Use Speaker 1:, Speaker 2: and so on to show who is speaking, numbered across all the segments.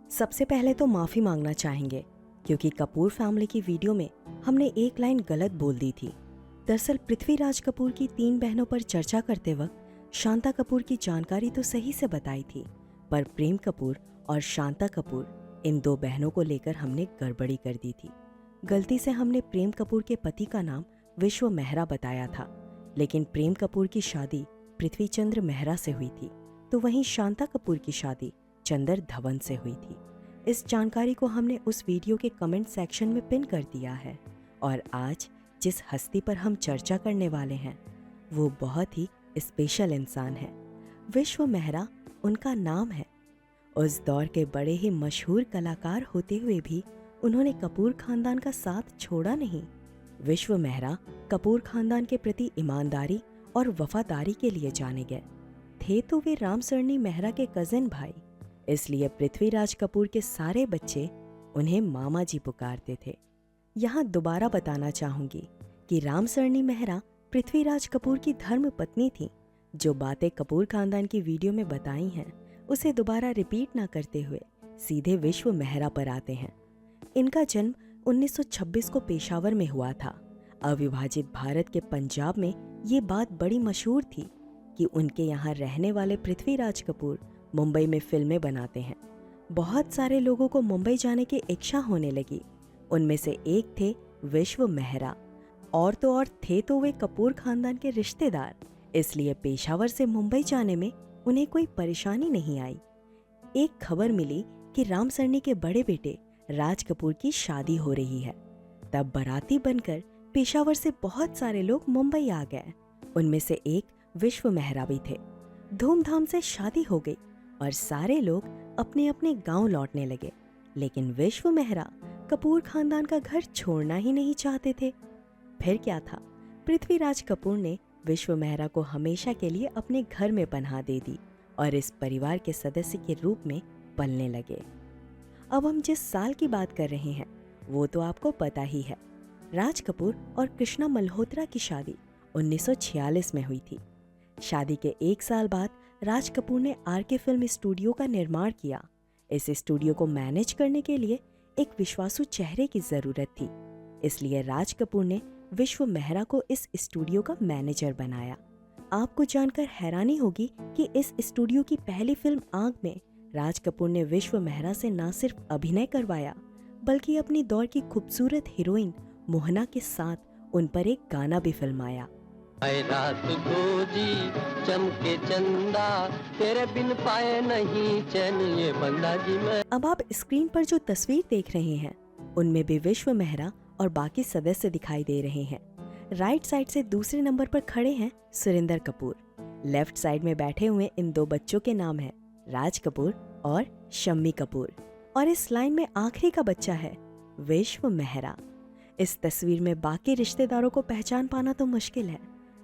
Speaker 1: सबसे पहले तो माफ़ी मांगना चाहेंगे क्योंकि कपूर फैमिली की वीडियो में हमने एक लाइन गलत बोल दी थी। दरअसल पृथ्वीराज कपूर की 3 बहनों पर चर्चा करते वक्त शांता कपूर की जानकारी तो सही से बताई थी, पर प्रेम कपूर और शांता कपूर इन 2 बहनों को लेकर हमने गड़बड़ी कर दी थी। गलती से हमने प्रेम कपूर के पति का नाम विश्व मेहरा बताया था, लेकिन प्रेम कपूर की शादी पृथ्वीचंद्र मेहरा से हुई थी, तो वहीं शांता कपूर की शादी चंदर धवन से हुई थी। इस जानकारी को हमने उस वीडियो के कमेंट सेक्शन में पिन कर दिया है। और आज जिस हस्ती पर हम चर्चा करने वाले हैं वो बहुत ही स्पेशल इंसान है। विश्व मेहरा उनका नाम है। उस दौर के बड़े ही मशहूर कलाकार होते हुए भी उन्होंने कपूर खानदान का साथ छोड़ा नहीं। विश्व मेहरा कपूर खानदान के प्रति ईमानदारी और वफादारी के लिए जाने गए थे, तो वे राम सरनी मेहरा के कजिन भाई, इसलिए पृथ्वीराज कपूर के सारे बच्चे उन्हें मामा जी पुकारते थे। यहाँ दोबारा बताना चाहूंगी कि राम सरनी मेहरा पृथ्वीराज कपूर की धर्म पत्नी थी। जो बातें कपूर खानदान की वीडियो में बताई हैं उसे दोबारा रिपीट ना करते हुए सीधे विश्व मेहरा पर आते हैं। इनका जन्म 1926 को पेशावर में हुआ था। अविभाजित भारत के पंजाब में ये बात बड़ी मशहूर थी कि उनके यहाँ रहने वाले पृथ्वीराज कपूर मुंबई में फिल्में बनाते हैं। बहुत सारे लोगों को मुंबई जाने की इच्छा होने लगी। उनमें से एक थे विश्व मेहरा, और तो और थे तो वे कपूर खानदान के रिश्तेदार, इसलिए पेशावर से मुंबई जाने में उन्हें कोई परेशानी नहीं आई। एक खबर मिली कि राम सरनी के बड़े बेटे राज कपूर की शादी हो रही है। तब बाराती बनकर पेशावर से बहुत सारे लोग मुंबई आ गए। उनमें से एक विश्व मेहरा भी थे। धूमधाम से शादी हो गई और सारे लोग अपने अपने गांव लौटने लगे, लेकिन विश्व मेहरा कपूर खानदान का घर छोड़ना ही नहीं चाहते थे। फिर क्या था, पृथ्वीराज कपूर ने विश्व मेहरा को हमेशा के लिए अपने घर में पनाह दे दी और इस परिवार के सदस्य के रूप में पलने लगे। अब हम जिस साल की बात कर रहे हैं वो तो आपको पता ही है। राज कपूर और कृष्णा मल्होत्रा की शादी 1946 में हुई थी। शादी के 1 साल बाद राज कपूर ने आरके फिल्म स्टूडियो का निर्माण किया। इस स्टूडियो को मैनेज करने के लिए एक विश्वासु चेहरे की जरूरत थी, इसलिए राज कपूर ने विश्व मेहरा को इस स्टूडियो का मैनेजर बनाया। आपको जानकर हैरानी होगी कि इस स्टूडियो की पहली फिल्म आग में राज कपूर ने विश्व मेहरा से न सिर्फ अभिनय करवाया बल्कि अपनी दौर की खूबसूरत हीरोइन मोहना के साथ उन पर एक गाना भी फिल्माया।
Speaker 2: रात को जी चमके चंदा तेरे बिन पाए नहीं चैन ये बंदा जी मैं।
Speaker 1: अब आप स्क्रीन पर जो तस्वीर देख रहे हैं उनमें भी विश्व मेहरा और बाकी सदस्य दिखाई दे रहे हैं। राइट साइड से दूसरे नंबर पर खड़े हैं सुरिंदर कपूर। लेफ्ट साइड में बैठे हुए इन 2 बच्चों के नाम है राज कपूर और शम्मी कपूर, और इस लाइन में आखिरी का बच्चा है विश्व मेहरा। इस तस्वीर में बाकी रिश्तेदारों को पहचान पाना तो मुश्किल है।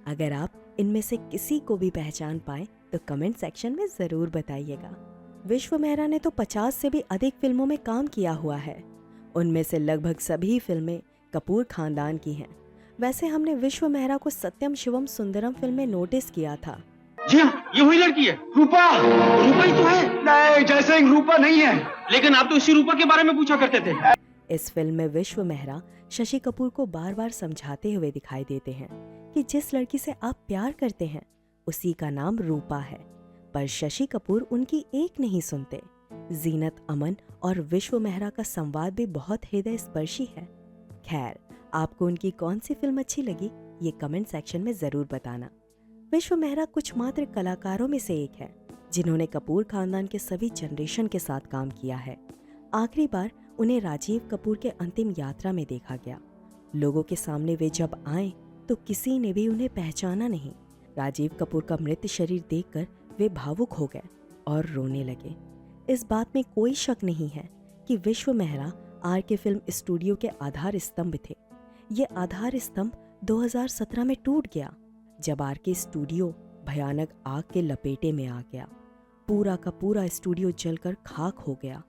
Speaker 1: अगर आप इनमें से किसी को भी पहचान पाए तो कमेंट सेक्शन में जरूर बताइएगा। विश्व मेहरा ने तो 50 से भी अधिक फिल्मों में काम किया हुआ है। उनमें से लगभग सभी फिल्में कपूर खानदान की हैं। वैसे हमने विश्व मेहरा को सत्यम शिवम सुंदरम फिल्म में नोटिस किया था।
Speaker 3: जी हाँ, ये वही लड़की है। रूपा ही तो है। नहीं, जैसे रूपा नहीं है, लेकिन आप तो इसी रूपा के बारे में पूछा करते थे।
Speaker 1: इस फिल्म में विश्व मेहरा शशि कपूर को बार बार समझाते हुए दिखाई देते हैं कि जिस लड़की से आप प्यार करते हैं उसी का नाम रूपा है, पर शशि कपूर उनकी एक नहीं सुनते। जीनत अमन और विश्व मेहरा का संवाद भी बहुत हृदय स्पर्शी है। खैर, आपको उनकी कौन सी फिल्म अच्छी लगी ये कमेंट सेक्शन में जरूर बताना। विश्व मेहरा कुछ मात्र कलाकारों में से एक है जिन्होंने कपूर खानदान के सभी जनरेशन के साथ काम किया है। आखिरी बार उन्हें राजीव कपूर के अंतिम यात्रा में देखा गया। लोगों के सामने वे जब आए तो किसी ने भी उन्हें पहचाना नहीं। राजीव कपूर का मृत शरीर देखकर वे भावुक हो गए और रोने लगे। इस बात में कोई शक नहीं है कि विश्व मेहरा आरके फिल्म स्टूडियो के आधार स्तंभ थे। ये आधार स्तंभ 2017 में टूट गया जब आरके स्टूडियो भयानक आग के लपेटे में आ गया। पूरा का पूरा स्टूडियो जलकर खाक हो गया।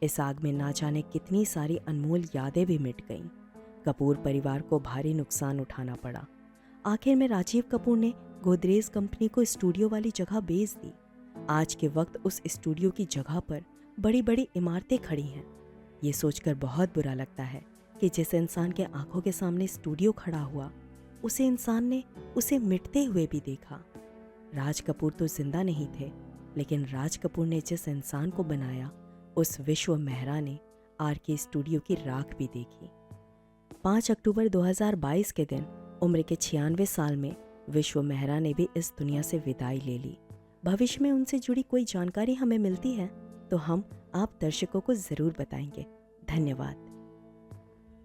Speaker 1: इस आग में ना जाने कितनी सारी अनमोल यादें भी मिट गईं। कपूर परिवार को भारी नुकसान उठाना पड़ा। आखिर में राजीव कपूर ने गोदरेज कंपनी को स्टूडियो वाली जगह बेच दी। आज के वक्त उस स्टूडियो की जगह पर बड़ी बड़ी इमारतें खड़ी हैं। ये सोचकर बहुत बुरा लगता है कि जिस इंसान के आंखों के सामने स्टूडियो खड़ा हुआ, उसे इंसान ने उसे मिटते हुए भी देखा। राज कपूर तो जिंदा नहीं थे, लेकिन राज कपूर ने जिस इंसान को बनाया, उस विश्व मेहरा ने आरके स्टूडियो की राख भी देखी। 5 अक्टूबर 2022 के दिन उम्र के 96 साल में विश्व मेहरा ने भी इस दुनिया से विदाई ले ली। भविष्य में उनसे जुड़ी कोई जानकारी हमें मिलती है तो हम आप दर्शकों को ज़रूर बताएंगे। धन्यवाद।